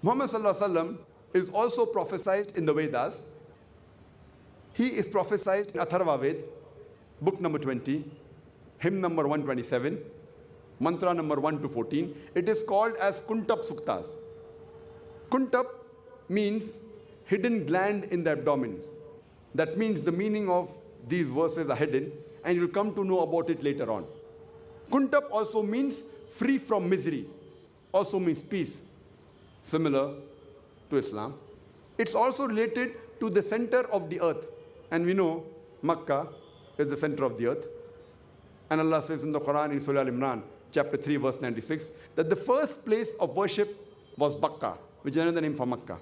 Muhammad sallallahu alaihi wasallam is also prophesied in the Vedas. He is prophesied in Atharva Ved, book number 20, hymn number 127, mantra number 1 to 14. It is called as Kuntap Suktas. Kuntap means hidden gland in the abdomen. That means the meaning of these verses are hidden, and you'll come to know about it later on. Kuntap also means free from misery, also means peace, similar to Islam. It's also related to the center of the earth. And we know Makkah is the center of the earth. And Allah says in the Quran in Surah Al-Imran, chapter 3, verse 96, that the first place of worship was Bakka, which is another name for Makkah.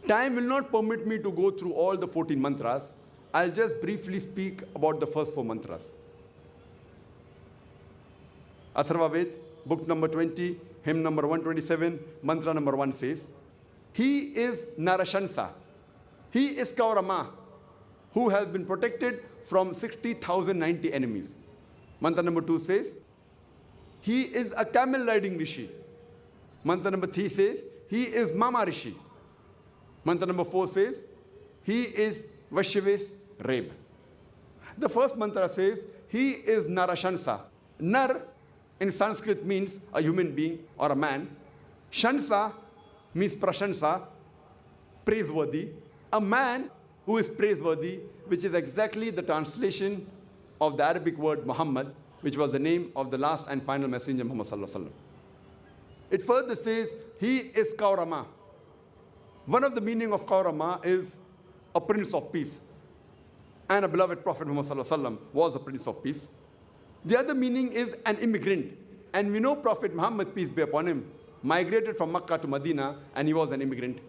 Time will not permit me to go through all the 14 mantras. I'll just briefly speak about the first 4 mantras. Atharva Ved, book number 20, hymn number 127, mantra number 1 says, he is Narashansa. He is Kaurama, who has been protected from 60,090 enemies. Mantra number 2 says, he is a camel riding Rishi. Mantra number 3 says, he is Mama Rishi. Mantra number 4 says, he is Vashivis Reb. The first mantra says, he is Narashansa. Nar in Sanskrit means a human being or a man. Shansa means prashansa, praiseworthy. A man who is praiseworthy, which is exactly the translation of the Arabic word Muhammad, which was the name of the last and final messenger, Muhammad sallallahu alaihi wasallam. It further says, he is Kaurama. One of the meaning of Kaurama is a prince of peace. And a beloved Prophet Muhammad sallallahu alaihi wasallam was a prince of peace. The other meaning is an immigrant. And we know Prophet Muhammad, peace be upon him, migrated from Makkah to Medina, and he was an immigrant.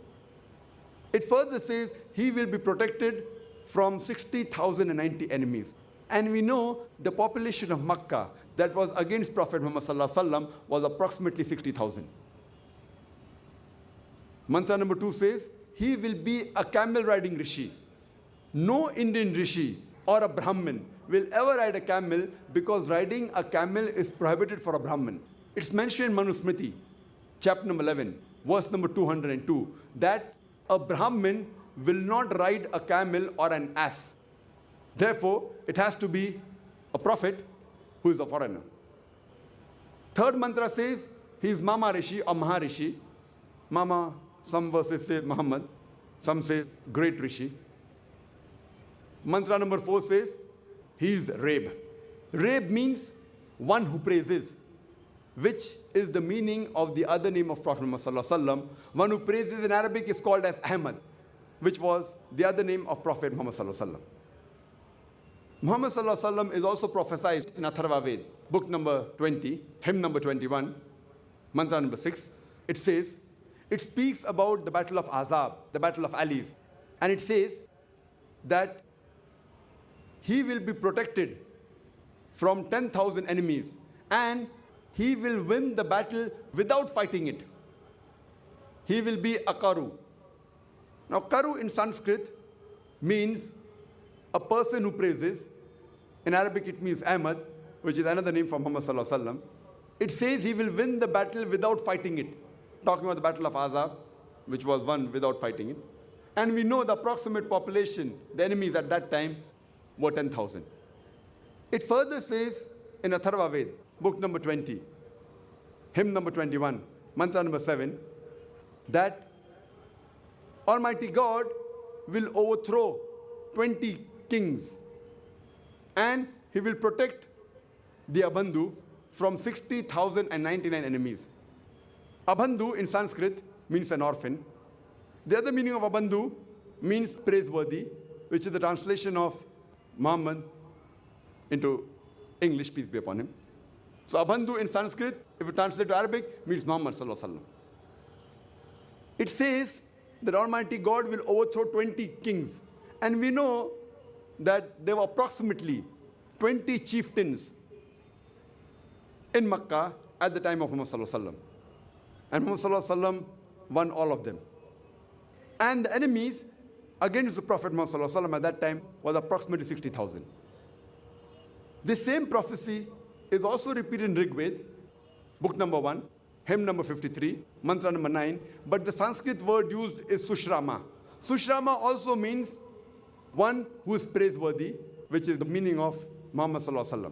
It further says he will be protected from 60,090 enemies. And we know the population of Makkah that was against Prophet Muhammad sallallahu alaihi wasallam was approximately 60,000. Mantra number 2 says, he will be a camel riding Rishi. No Indian Rishi or a Brahmin will ever ride a camel, because riding a camel is prohibited for a Brahmin. It's mentioned in Manusmriti, chapter number 11, verse number 202, that a Brahmin will not ride a camel or an ass. Therefore, it has to be a prophet who is a foreigner. Third mantra says, he is Mama Rishi or Maharishi. Mama, some verses say Muhammad, some say great Rishi. Mantra number 4 says, he is Reb. Reb means one who praises, which is the meaning of the other name of Prophet Muhammad sallallahu alaihi wasallam. One who praises in Arabic is called as Ahmad, which was the other name of Prophet Muhammad sallallahu alaihi wasallam. Muhammad sallallahu alaihi wasallam is also prophesied in Atharva Ved, book number 20, hymn number 21, mantra number 6. It says, it speaks about the battle of Azab, the battle of Alis, and it says that he will be protected from 10,000 enemies, and he will win the battle without fighting it. He will be a Karu. Now, Karu in Sanskrit means a person who praises. In Arabic, it means Ahmad, which is another name for Muhammad sallallahu alaihi wasallam. It says he will win the battle without fighting it. Talking about the battle of Azab, which was won without fighting it. And we know the approximate population, the enemies at that time, were 10,000. It further says in Atharva Ved, book number 20, hymn number 21, mantra number 7, that Almighty God will overthrow 20 kings, and he will protect the Abandhu from 60,099 enemies. Abandhu in Sanskrit means an orphan. The other meaning of Abandhu means praiseworthy, which is the translation of Muhammad into English, peace be upon him. So Abandhu in Sanskrit, if you translate to Arabic, means Muhammad sallallahu alaihi wasallam. It says that Almighty God will overthrow 20 kings. And we know that there were approximately 20 chieftains in Makkah at the time of Muhammad sallallahu alaihi wasallam. And Muhammad sallallahu alaihi wasallam won all of them. And the enemies against the Prophet Muhammad sallallahu alaihi wasallam at that time was approximately 60,000. The same prophecy is also repeated in Rig Ved, book number 1, hymn number 53, mantra number 9, but the Sanskrit word used is Sushrama. Sushrama also means one who is praiseworthy, which is the meaning of Muhammad sallallahu alaihi wasallam.